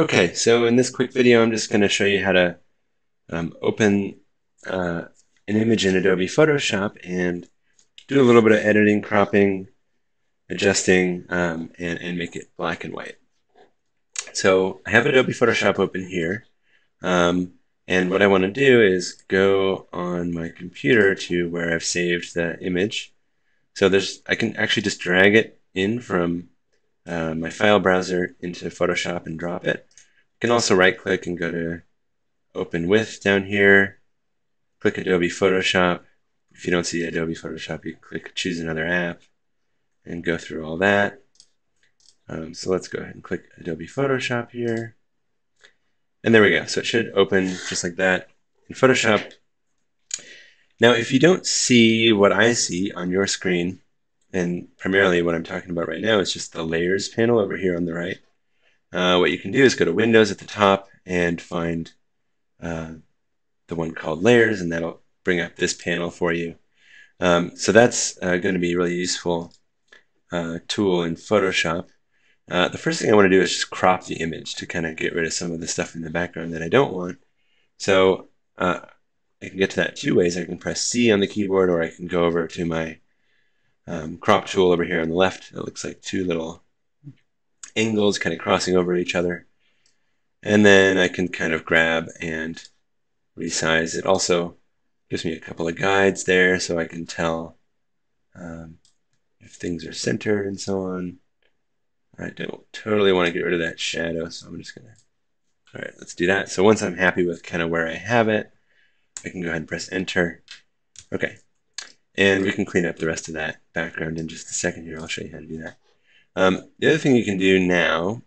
Okay, so in this quick video, I'm just going to show you how to open an image in Adobe Photoshop and do a little bit of editing, cropping, adjusting, and make it black and white. So I have Adobe Photoshop open here, and what I want to do is go on my computer to where I've saved the image. So I can actually just drag it in from my file browser into Photoshop and drop it. You can also right-click and go to Open With down here, click Adobe Photoshop. If you don't see Adobe Photoshop, you click Choose Another App and go through all that. So let's go ahead and click Adobe Photoshop here. And there we go. So it should open just like that in Photoshop. Now, if you don't see what I see on your screen, and primarily what I'm talking about right now is just the Layers panel over here on the right, what you can do is go to Windows at the top and find the one called Layers, and that'll bring up this panel for you. So that's going to be a really useful tool in Photoshop. The first thing I want to do is just crop the image to kind of get rid of some of the stuff in the background that I don't want. So I can get to that two ways. I can press C on the keyboard, or I can go over to my crop tool over here on the left. It looks like two little angles kind of crossing over each other. And then I can kind of grab and resize. It also gives me a couple of guides there so I can tell if things are centered and so on. I don't totally want to get rid of that shadow, so I'm just going to, all right, let's do that. So once I'm happy with kind of where I have it, I can go ahead and press Enter. Okay, and we can clean up the rest of that background in just a second here. I'll show you how to do that. The other thing you can do now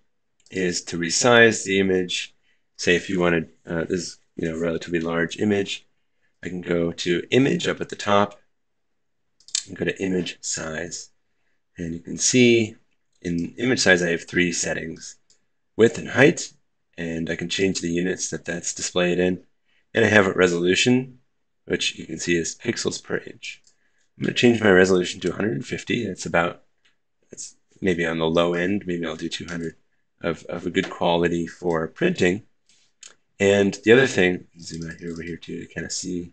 is to resize the image. Say if you wanted this relatively large image, I can go to Image up at the top and go to Image Size. And you can see in image size I have three settings: width and height, and I can change the units that that's displayed in. And I have a resolution, which you can see is pixels per inch. I'm going to change my resolution to 150. That's maybe on the low end. Maybe I'll do 200 of a good quality for printing. And the other thing, zoom out here over here too to kind of see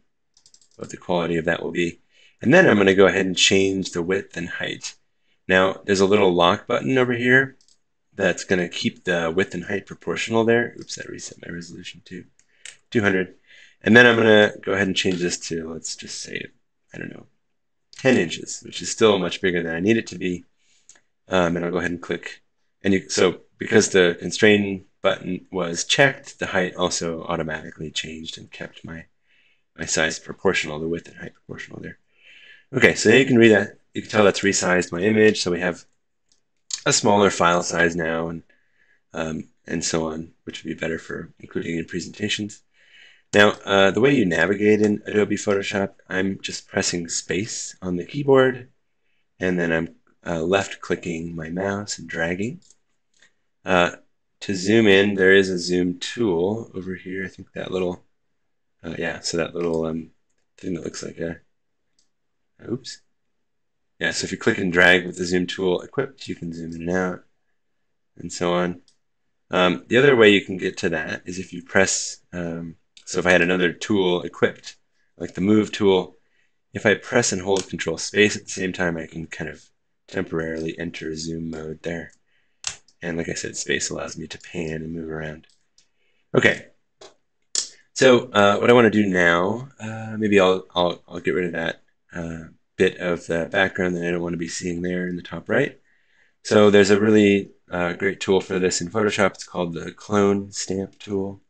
what the quality of that will be. And then I'm going to go ahead and change the width and height. Now, there's a little lock button over here that's going to keep the width and height proportional there. Oops, that reset my resolution to 200. And then I'm going to go ahead and change this to, let's just say, I don't know, 10 inches, which is still much bigger than I need it to be. And I'll go ahead and click. And so because the constrain button was checked, the height also automatically changed and kept my size proportional, the width and height proportional there. Okay, so you can read that. You can tell that's resized my image, so we have a smaller file size now, and so on, which would be better for including in presentations. Now, the way you navigate in Adobe Photoshop, I'm just pressing space on the keyboard, and then I'm left-clicking my mouse and dragging. To zoom in, there is a zoom tool over here. I think that little, so that little thing that looks like a, oops. Yeah, so if you click and drag with the zoom tool equipped, you can zoom in and out, and so on. The other way you can get to that is if you press, so if I had another tool equipped, like the move tool, if I press and hold Control Space at the same time, I can kind of temporarily enter zoom mode there. And like I said, space allows me to pan and move around. Okay, so what I want to do now, maybe I'll get rid of that bit of the background that I don't want to be seeing there in the top right. So there's a really great tool for this in Photoshop. It's called the Clone Stamp tool,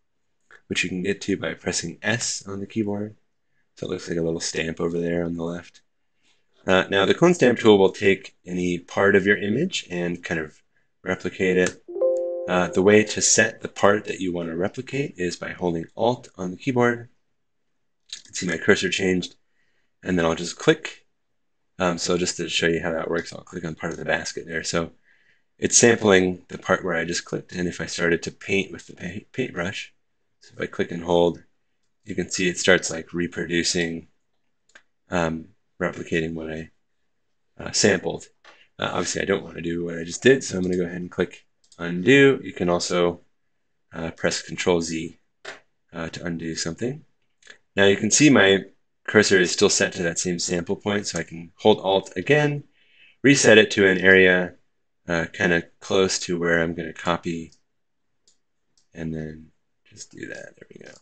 which you can get to by pressing S on the keyboard. So it looks like a little stamp over there on the left. Now the Clone Stamp tool will take any part of your image and kind of replicate it. The way to set the part that you want to replicate is by holding Alt on the keyboard. You can see my cursor changed, and then I'll just click. So just to show you how that works, I'll click on part of the basket there. So it's sampling the part where I just clicked, and if I started to paint with the paintbrush, so if I click and hold, you can see it starts like reproducing, replicating what I sampled. Obviously, I don't want to do what I just did, so I'm going to go ahead and click undo. You can also press Control Z to undo something. Now you can see my cursor is still set to that same sample point, so I can hold Alt again, reset it to an area kind of close to where I'm going to copy, and then just do that. There we go.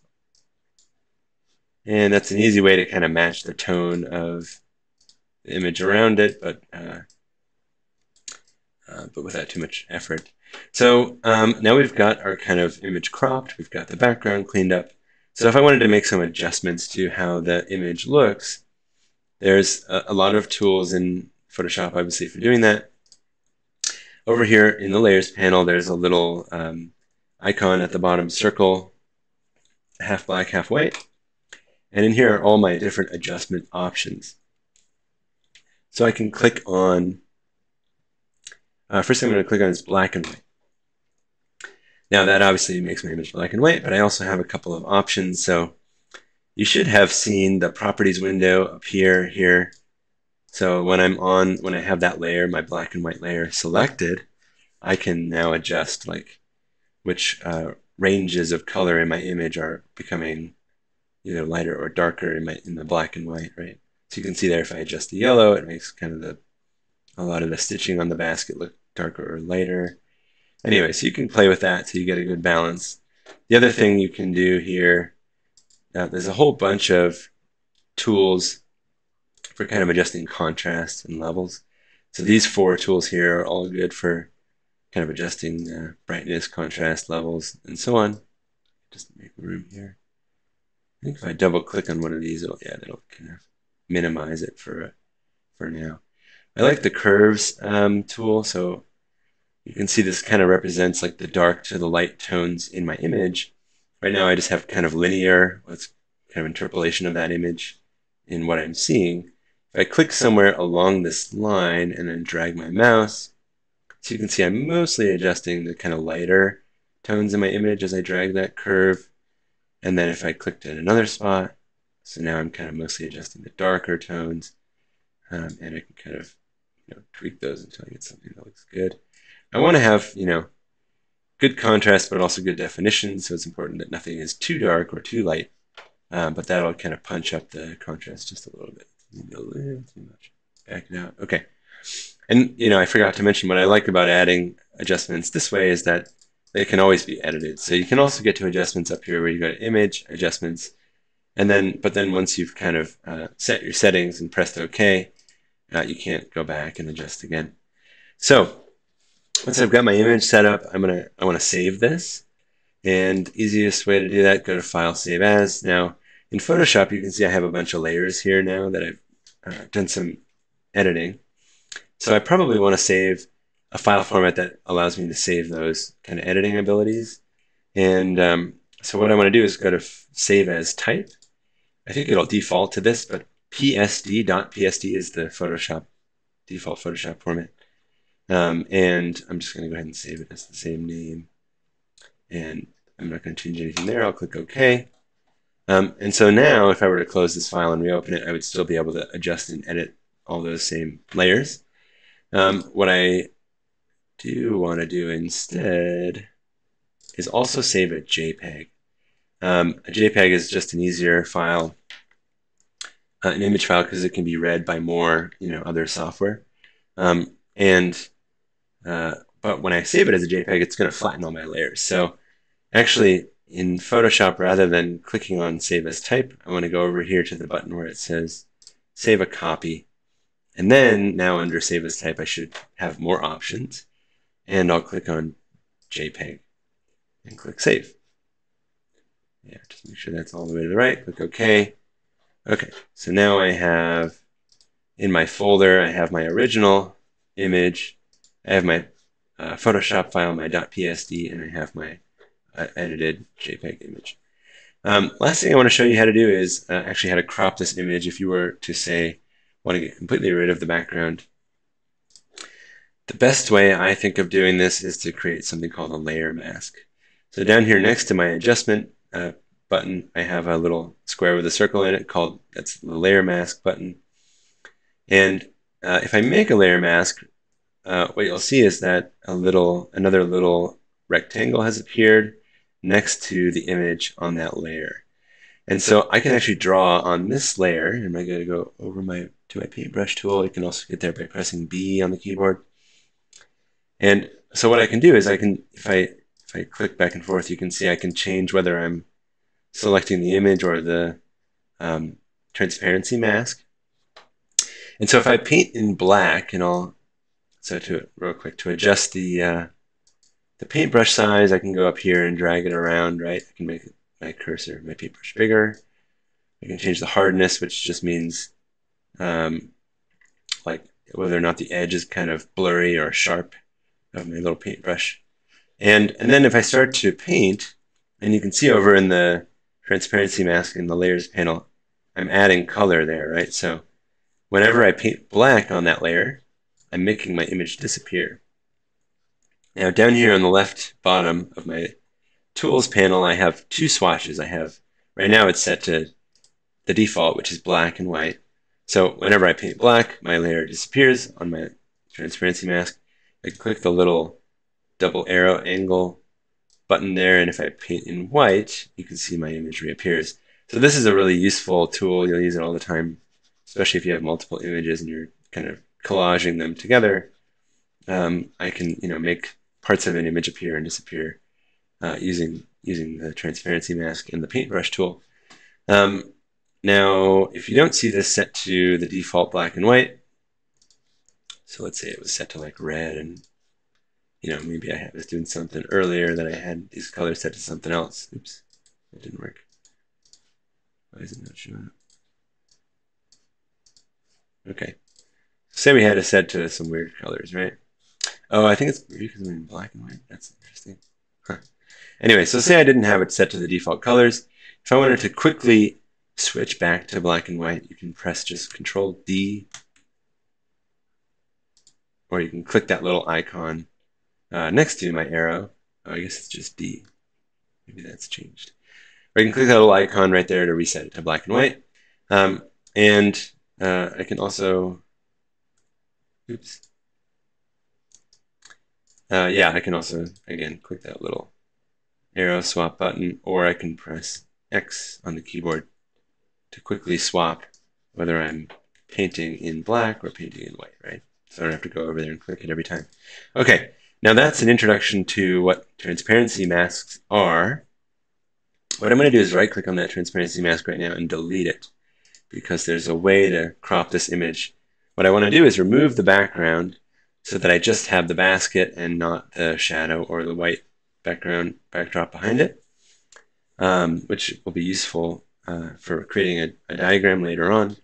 And that's an easy way to kind of match the tone of the image around it, but without too much effort. So now we've got our kind of image cropped, we've got the background cleaned up. So if I wanted to make some adjustments to how the image looks, there's a lot of tools in Photoshop, obviously, for doing that. Over here in the Layers panel, there's a little icon at the bottom, circle, half black, half white. And in here are all my different adjustment options. So I can click on, first I'm going to click on this black and white. Now that obviously makes my image black and white, but I also have a couple of options. So you should have seen the properties window appear here. So when I have that layer, my black and white layer selected, I can now adjust like which ranges of color in my image are becoming either lighter or darker in the black and white, right? So you can see there if I adjust the yellow, it makes kind of a lot of the stitching on the basket look darker or lighter. Anyway, so you can play with that so you get a good balance. The other thing you can do here, there's a whole bunch of tools for kind of adjusting contrast and levels. So these 4 tools here are all good for kind of adjusting brightness, contrast, levels, and so on. Just make room here. I think if I double click on one of these, that'll kind of minimize it for now. I like the curves tool, so you can see this kind of represents like the dark to the light tones in my image. Right now I just have kind of linear, what's kind of interpolation of that image in what I'm seeing. If I click somewhere along this line and then drag my mouse, so you can see I'm mostly adjusting the kind of lighter tones in my image as I drag that curve. And then if I clicked in another spot, so now I'm kind of mostly adjusting the darker tones, and I can kind of tweak those until I get something that looks good. I want to have good contrast, but also good definition, so it's important that nothing is too dark or too light, but that'll kind of punch up the contrast just a little bit. Maybe a little too much. Back it out. Okay. And I forgot to mention what I like about adding adjustments this way is that they can always be edited. So you can also get to adjustments up here where you go to Image, Adjustments, but then once you've kind of set your settings and pressed OK, you can't go back and adjust again. So once I've got my image set up, I want to save this. And easiest way to do that, go to File, Save As. Now in Photoshop, you can see I have a bunch of layers here now that I've done some editing. So I probably want to save a file format that allows me to save those kind of editing abilities. And so what I want to do is go to Save As Type. I think it'll default to this, but PSD.psd is the default Photoshop format. And I'm just going to go ahead and save it as the same name. And I'm not going to change anything there. I'll click OK. And so now if I were to close this file and reopen it, I would still be able to adjust and edit all those same layers. What I do want to do instead is also save a JPEG. A JPEG is just an easier file, an image file, because it can be read by more other software. But when I save it as a JPEG, it's going to flatten all my layers. So actually, in Photoshop, rather than clicking on Save As Type, I want to go over here to the button where it says Save a Copy. And then now under Save As Type, I should have more options. And I'll click on JPEG and click Save. Yeah, just make sure that's all the way to the right. Click OK. Okay, so now I have, in my folder, I have my original image. I have my Photoshop file, my .psd, and I have my edited JPEG image. Last thing I want to show you how to do is actually how to crop this image if you were to, say, want to get completely rid of the background. The best way I think of doing this is to create something called a layer mask. So down here next to my adjustment button, I have a little square with a circle in it that's the layer mask button. And if I make a layer mask, what you'll see is that another little rectangle has appeared, next to the image on that layer. And so I can actually draw on this layer, and I'm going to go over to my paintbrush tool. You can also get there by pressing B on the keyboard. And so what I can do is if I click back and forth, you can see I can change whether I'm selecting the image or the transparency mask. And so if I paint in black, and real quick, to adjust the paintbrush size, I can go up here and drag it around, right? I can make my cursor, my paintbrush bigger. I can change the hardness, which just means like whether or not the edge is kind of blurry or sharp of my little paintbrush. And then if I start to paint, and you can see over in the transparency mask in the layers panel, I'm adding color there, right? So whenever I paint black on that layer, I'm making my image disappear. Now down here on the left bottom of my tools panel, I have two swatches. Right now it's set to the default, which is black and white. So whenever I paint black, my layer disappears on my transparency mask. I click the little double arrow angle button there, and if I paint in white, you can see my image reappears. So this is a really useful tool. You'll use it all the time, especially if you have multiple images and you're kind of collaging them together. I can make parts of an image appear and disappear using the transparency mask and the paintbrush tool. Now, if you don't see this set to the default black and white, so let's say it was set to like red, and maybe I was doing something earlier that I had these colors set to something else. Oops, that didn't work. Why is it not showing up? Okay, say we had it set to some weird colors, right? Oh, I think it's because I'm in black and white. That's interesting. Huh. Anyway, so say I didn't have it set to the default colors. If I wanted to quickly switch back to black and white, you can press just Control D, or you can click that little icon next to my arrow. Oh, I guess it's just D. Maybe that's changed. Or you can click that little icon right there to reset it to black and white. I can also, oops. I can also, again, click that little arrow swap button, or I can press X on the keyboard to quickly swap whether I'm painting in black or painting in white, right? So I don't have to go over there and click it every time. Okay, now that's an introduction to what transparency masks are. What I'm going to do is right-click on that transparency mask right now and delete it, because there's a way to crop this image. What I want to do is remove the background so that I just have the basket and not the shadow or the white backdrop behind it, which will be useful for creating a diagram later on.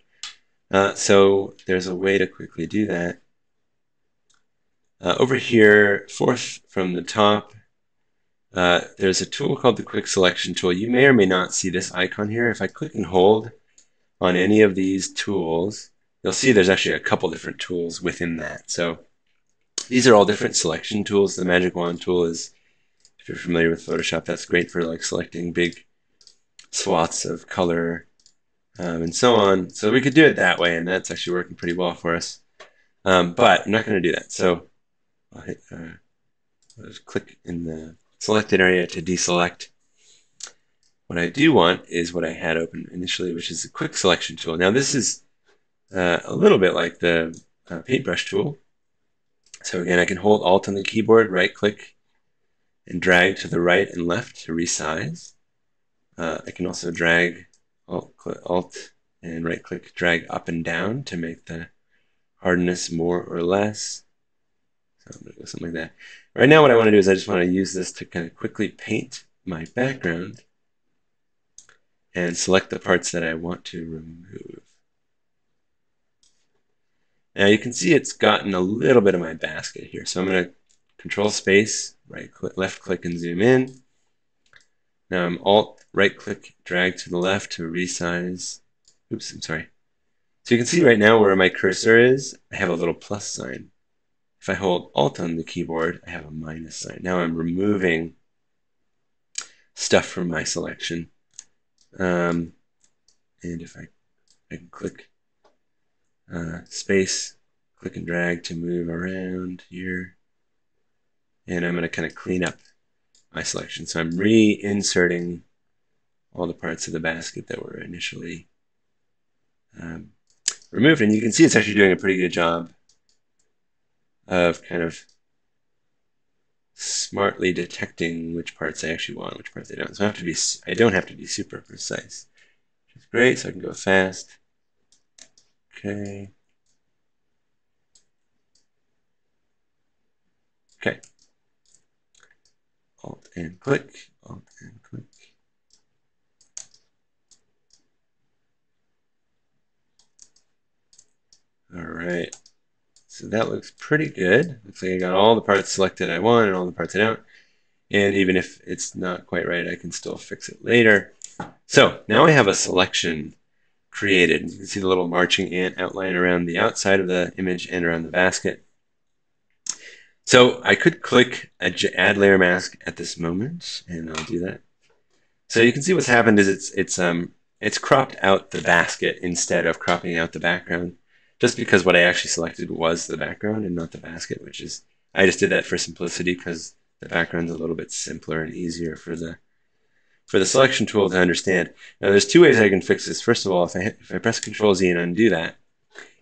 So there's a way to quickly do that. Over here, fourth from the top, there's a tool called the Quick Selection tool. You may or may not see this icon here. If I click and hold on any of these tools, you'll see there's actually a couple different tools within that. So these are all different selection tools. The Magic Wand tool is, if you're familiar with Photoshop, that's great for like selecting big swaths of color and so on. So we could do it that way, and that's actually working pretty well for us. But I'm not going to do that. So I'll just click in the selected area to deselect. What I do want is what I had open initially, which is the Quick Selection tool. Now this is a little bit like the paintbrush tool. So again, I can hold Alt on the keyboard, right-click, and drag to the right and left to resize. I can also drag Alt and right-click, drag up and down to make the hardness more or less. So I'm going to go something like that. Right now what I want to do is I just want to use this to kind of quickly paint my background and select the parts that I want to remove. Now you can see it's gotten a little bit of my basket here. So I'm going to Control Space, left click and zoom in. Now I'm Alt, right click, drag to the left to resize. Oops, I'm sorry. So you can see right now where my cursor is, I have a little plus sign. If I hold Alt on the keyboard, I have a minus sign. Now I'm removing stuff from my selection. And if I can click space, click and drag to move around here. And I'm going to kind of clean up my selection. So I'm reinserting all the parts of the basket that were initially removed. And you can see it's actually doing a pretty good job of kind of smartly detecting which parts I actually want, which parts I don't. So I don't have to be super precise, which is great. So I can go fast. Okay. Okay. Alt and click. Alt and click. All right. So that looks pretty good. Looks like I got all the parts selected I want and all the parts I don't. And even if it's not quite right, I can still fix it later. So now I have a selection created. You can see the little marching ant outline around the outside of the image and around the basket. So I could click Add Layer Mask at this moment, and I'll do that. So you can see what's happened is it's cropped out the basket instead of cropping out the background, just because what I actually selected was the background and not the basket, which is, I just did that for simplicity because the background's a little bit simpler and easier for the selection tool to understand. Now there's two ways I can fix this. First of all, if I press Control Z and undo that,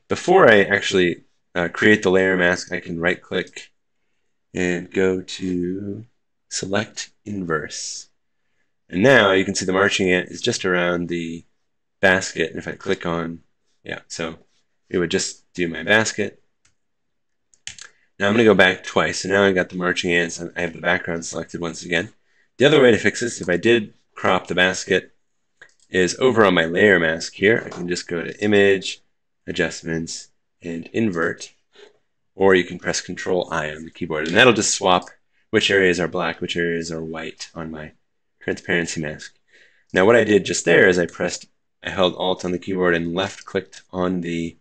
before I actually create the layer mask, I can right click and go to Select Inverse. And now you can see the marching ant is just around the basket. And if I click on, yeah, so it would just do my basket. Now I'm going to go back twice. So now I've got the marching ants and I have the background selected once again. The other way to fix this, if I did crop the basket, is over on my layer mask here. I can just go to Image, Adjustments, and Invert. Or you can press Control I on the keyboard. And that'll just swap which areas are black, which areas are white on my transparency mask. Now what I did just there is I held Alt on the keyboard and left clicked on the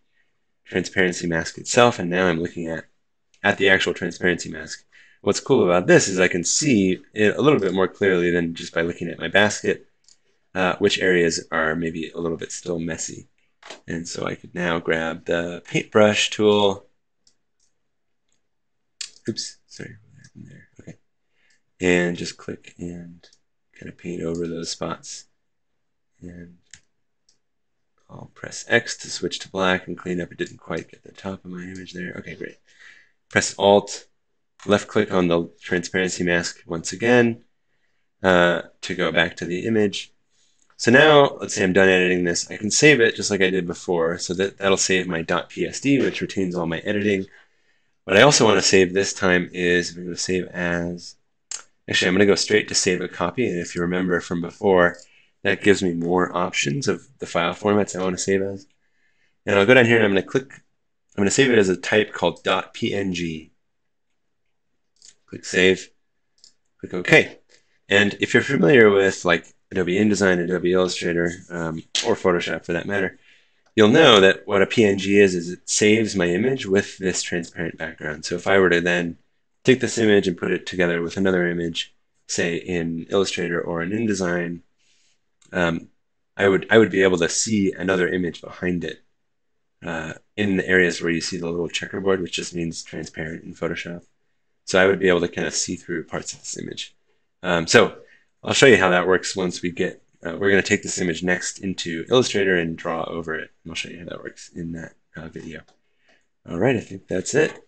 transparency mask itself, and now I'm looking at the actual transparency mask. What's cool about this is I can see it a little bit more clearly than just by looking at my basket, which areas are maybe a little bit still messy. And so I could now grab the paintbrush tool. Oops, sorry, what happened there? Okay. And just click and kind of paint over those spots. And I'll press X to switch to black and clean up. It didn't quite get the top of my image there. Okay, great. Press Alt, left click on the transparency mask once again to go back to the image. So now, let's say I'm done editing this. I can save it just like I did before. So that'll save my .psd, which retains all my editing. What I also want to save this time is, I'm going to save as, actually I'm going to go straight to save a copy. And if you remember from before, that gives me more options of the file formats I want to save as. And I'll go down here and I'm going to save it as a type called .png. Click Save, click OK. And if you're familiar with like Adobe InDesign, Adobe Illustrator, or Photoshop for that matter, you'll know that what a PNG is it saves my image with this transparent background. So if I were to then take this image and put it together with another image, say in Illustrator or in InDesign, I would be able to see another image behind it in the areas where you see the little checkerboard, which just means transparent in Photoshop. So I would be able to kind of see through parts of this image. So I'll show you how that works once we get, we're going to take this image next into Illustrator and draw over it. And I'll show you how that works in that video. All right, I think that's it.